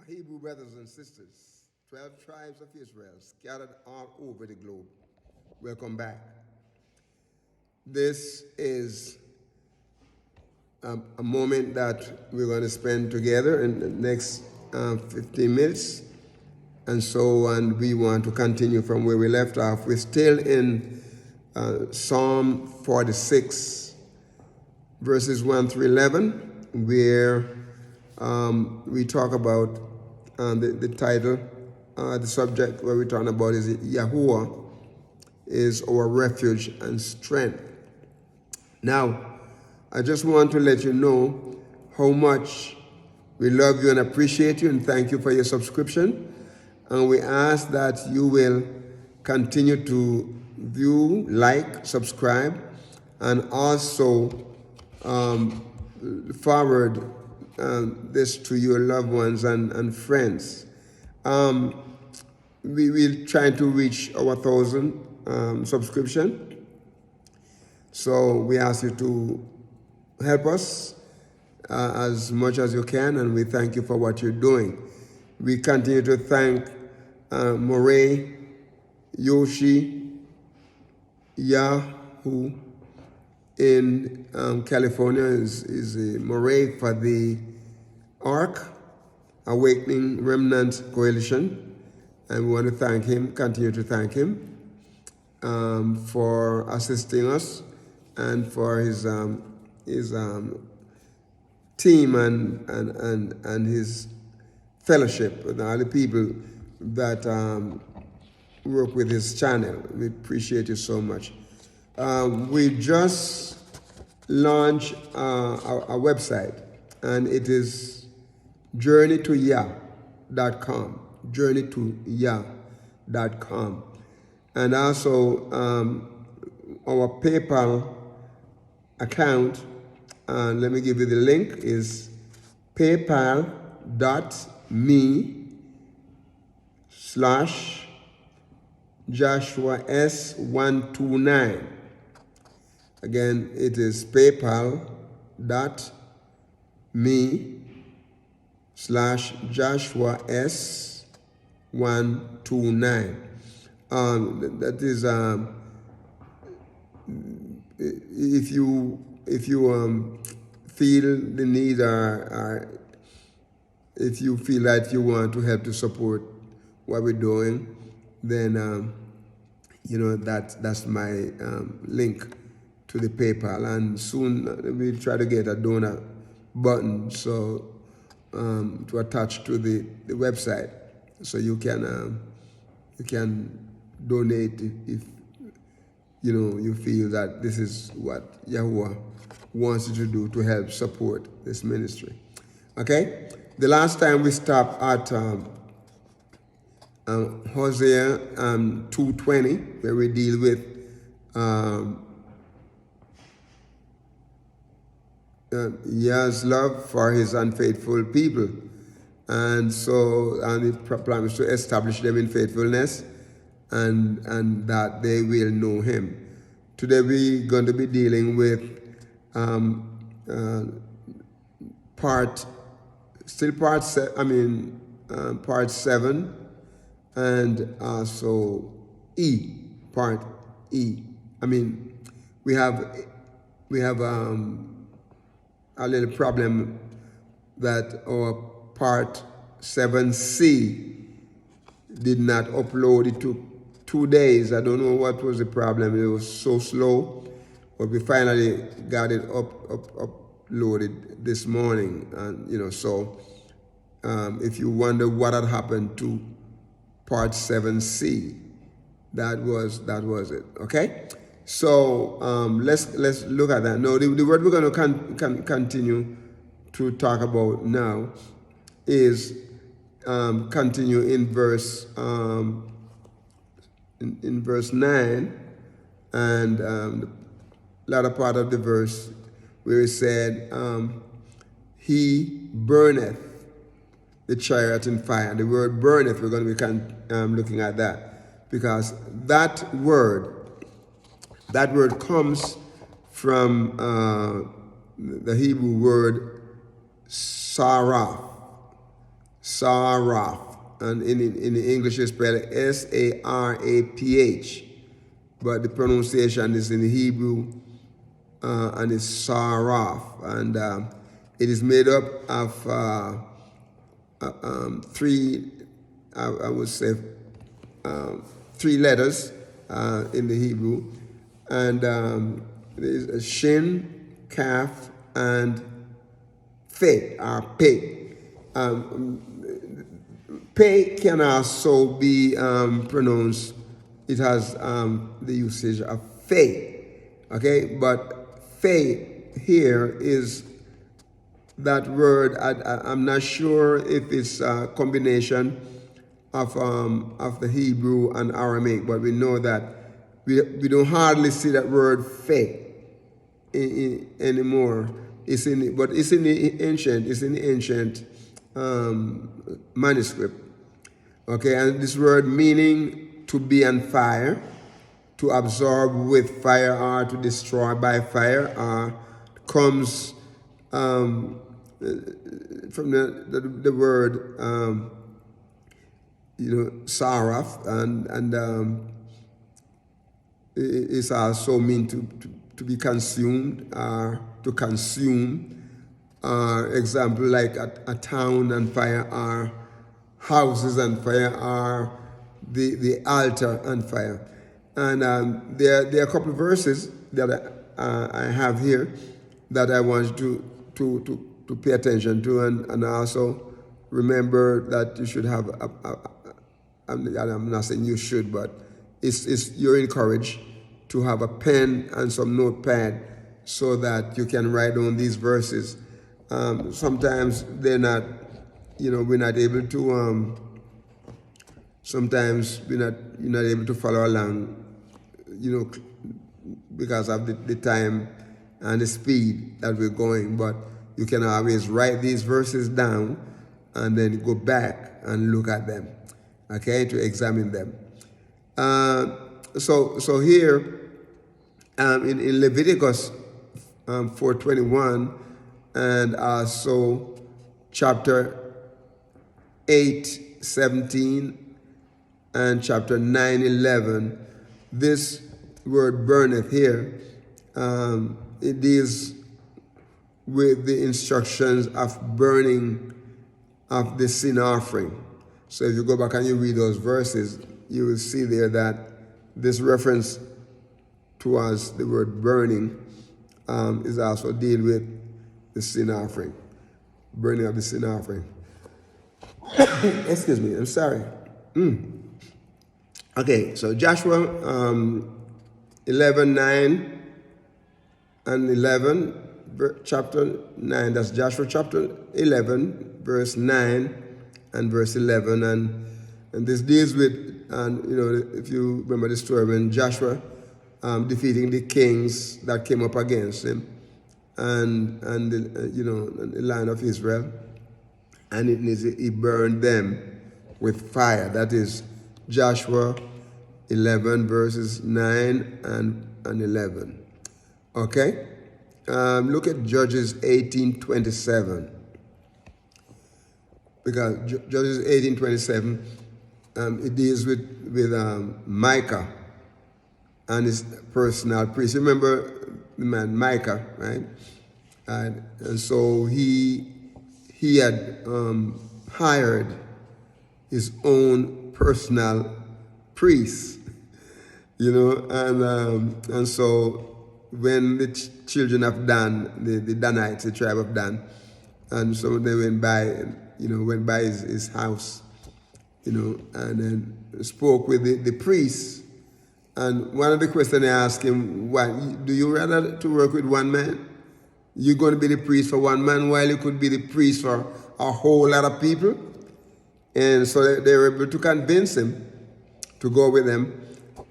My Hebrew brothers and sisters, 12 tribes of Israel scattered all over the globe. Welcome back. This is a moment that we're going to spend together in the next 15 minutes. And we want to continue from where we left off. We're still in Psalm 46, verses 1 through 11, where we talk about the title, the subject where we're talking about is YAHUAH is our refuge and strength. Now, I just want to let you know how much we love you and appreciate you and thank you for your subscription. And we ask that you will continue to view, like, subscribe, and also forward this to your loved ones and friends. We will try to reach our 1,000 subscription. So we ask you to help us as much as you can, and we thank you for what you're doing. We continue to thank Moray, Yoshi, YAHUAH in California is Moray for the Ark Awakening Remnant Coalition, and we want to thank him, continue to thank him for assisting us and for his team and his fellowship with all the people that work with his channel. We appreciate you so much. We just launched a website, and it is journeytoyah.com, journeytoyah.com. And also our PayPal account, and let me give you the link, is paypal.me/JoshuaS129. Again, it is paypal.me/JoshuaS129. That is if you feel the need or if you feel that you want to help to support what we're doing, then that's my link to the PayPal, and soon we'll try to get a donor button so to attach to the website, so you can donate if you feel that this is what YAHUAH wants you to do to help support this ministry. Okay, the last time we stopped at Hosea 2:20, where we deal with Yah's love for his unfaithful people, and he promised to establish them in faithfulness, and that they will know him. Today we're going to be dealing with part 7, and also part E. We have a little problem that our part 7C did not upload. It took 2 days. I don't know what was the problem. It was so slow, but we finally got it uploaded this morning. And if you wonder what had happened to part 7C, that was it. Okay. So let's look at that. Now, the word we're going to continue to talk about now is continue in verse 9, and the latter part of the verse where it said, "He burneth the chariot in fire." The word "burneth," we're going to be looking at that, because that word comes from the Hebrew word saraf. Saraph. And in English it's spelled Saraph, but the pronunciation is in Hebrew, and it's Saraph, and it is made up of three, I would say, three letters in the Hebrew, and there's a shin, kaf, and fe, or pei. Pei can also be pronounced, it has the usage of fe, okay? But fe here is that word, I'm not sure if it's a combination of the Hebrew and Aramaic, but we know that we don't hardly see that word fe anymore. But it's in the ancient manuscript. Okay, and this word meaning to be on fire, to absorb with fire, or to destroy by fire, comes from the word saraf, and it's also mean to be consumed, or to consume. Example like a town on fire, or houses on fire, or the altar on fire. And there are a couple of verses that I have here that I want you to pay attention to, and also remember that you should have I'm not saying you should, but you're encouraged to have a pen and some notepad so that you can write down these verses. Sometimes they're not, we're not able to, sometimes you're not able to follow along, because of the time and the speed that we're going. But you can always write these verses down and then go back and look at them, okay, to examine them. So here in Leviticus 4:21, and also chapter 8:17 and chapter 9:11, this word burneth here, it deals with the instructions of burning of the sin offering. So if you go back and you read those verses, you will see there that this reference towards the word burning is also deal with the sin offering, burning of the sin offering. Excuse me, I'm sorry. Okay, so Joshua 11:9 and 11, chapter 9, that's Joshua chapter 11, verse 9 and verse 11, and this deals with, if you remember the story when Joshua defeating the kings that came up against him, and the land of Israel, and he burned them with fire. That is Joshua 11 verses 9 and 11. Okay, look at Judges 18:27, because Judges 18:27 it deals with Micah and his personal priest. Remember the man Micah, right? And so he had hired his own personal priest, and so when the children of Dan, the Danites, the tribe of Dan, and so they went by his house, and then spoke with the priest. And one of the questions they asked him, why do you rather to work with one man? You're going to be the priest for one man while you could be the priest for a whole lot of people? And so they were able to convince him to go with them.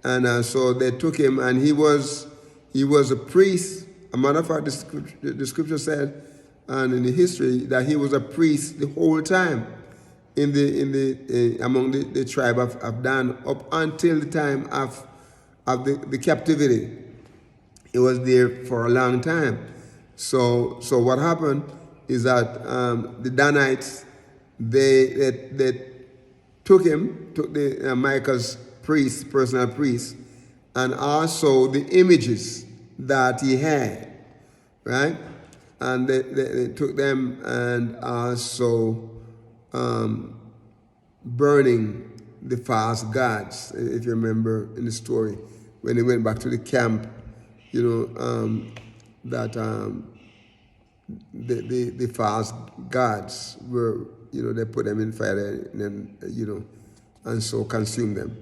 And so they took him, and he was a priest. A matter of fact, the scripture said, and in the history, that he was a priest the whole time among the tribe of Dan up until the time of the captivity. He was there for a long time. So what happened is that the Danites they took the Michael's priest, personal priest, and also the images that he had, right? And they took them and also burning the false gods, if you remember in the story, when they went back to the camp, that the false gods were, they put them in fire and so consume them.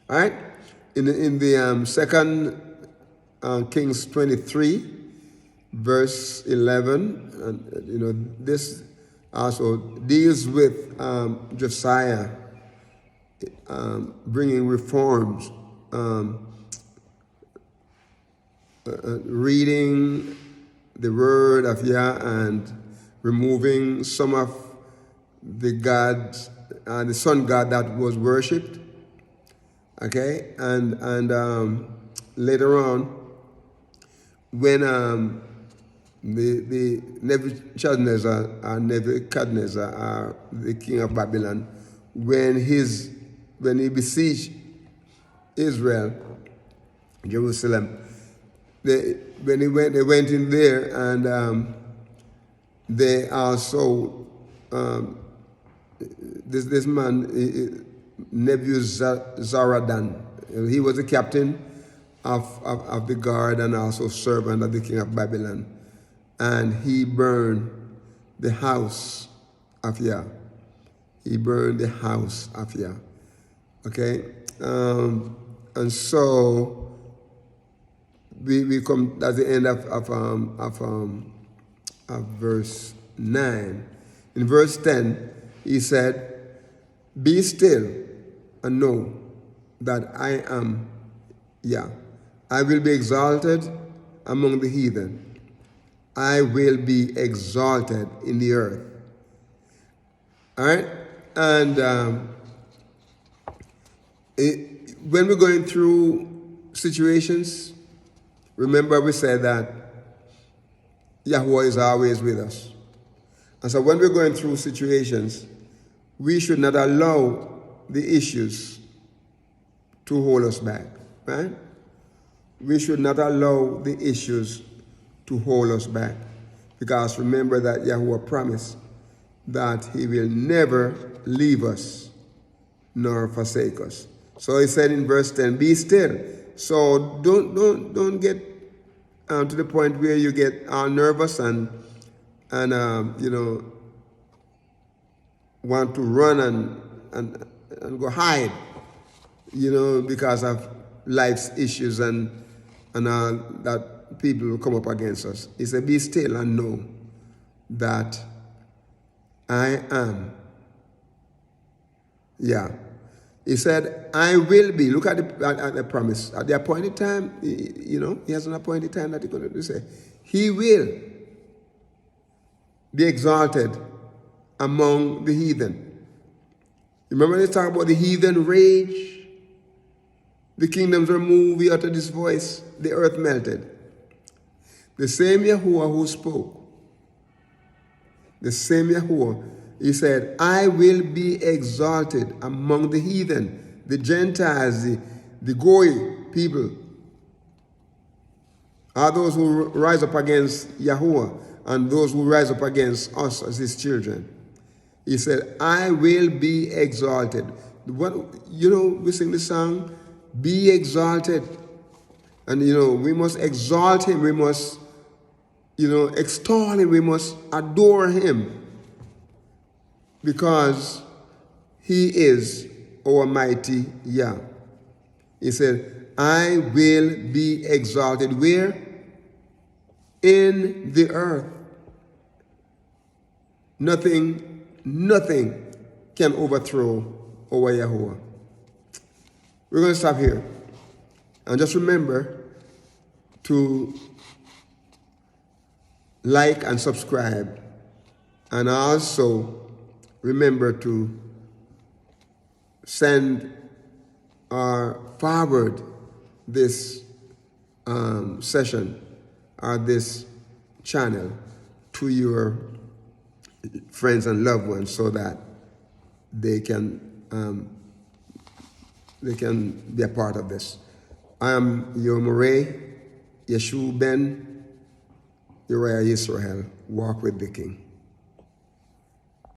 All right? In the second Kings 23, verse 11, and this also deals with Josiah bringing reforms, reading the word of Yah and removing some of the gods, the sun god that was worshipped. Okay, and later on, when the Nebuchadnezzar, the king of Babylon, when he besieged Israel, Jerusalem, they went in there, and they also this man Nebuzaradan, he was the captain of the guard and also servant of the king of Babylon, and he burned the house of Yah. He burned the house of Yah. Okay, and so we come at the end of verse 9. In verse 10, he said, "Be still and know that I am Yah. I will be exalted among the heathen. I will be exalted in the earth." All right? And when we're going through situations, remember we said that Yahuwah is always with us. And so when we're going through situations, we should not allow the issues to hold us back, right? We should not allow the issues to hold us back. Because remember that Yahuwah promised that he will never leave us nor forsake us. So he said in verse 10, "Be still." So don't get to the point where you get all nervous and want to run and go hide, because of life's issues and that people will come up against us. He said, "Be still and know that I am Yah." He said, "I will be." Look at the promise. At the appointed time, he has an appointed time that he's going to say. He will be exalted among the heathen. Remember they talk about the heathen rage? The kingdoms were moved, he uttered his voice, the earth melted. The same Yahuwah who spoke, the same Yahuwah, he said, "I will be exalted among the heathen," the Gentiles, the Goy people, are those who rise up against Yahuwah and those who rise up against us as his children. He said, "I will be exalted." We sing the song, "Be exalted." And, we must exalt him. We must, extol him. We must adore him. Because he is our mighty Yah. He said, "I will be exalted." Where? In the earth. Nothing can overthrow our Yahuwah. We're going to stop here. And just remember to like and subscribe. And also remember to send or forward this session or this channel to your friends and loved ones so that they can be a part of this. I am your Murray, Yeshu Ben, Uriah Israel. Walk with the King.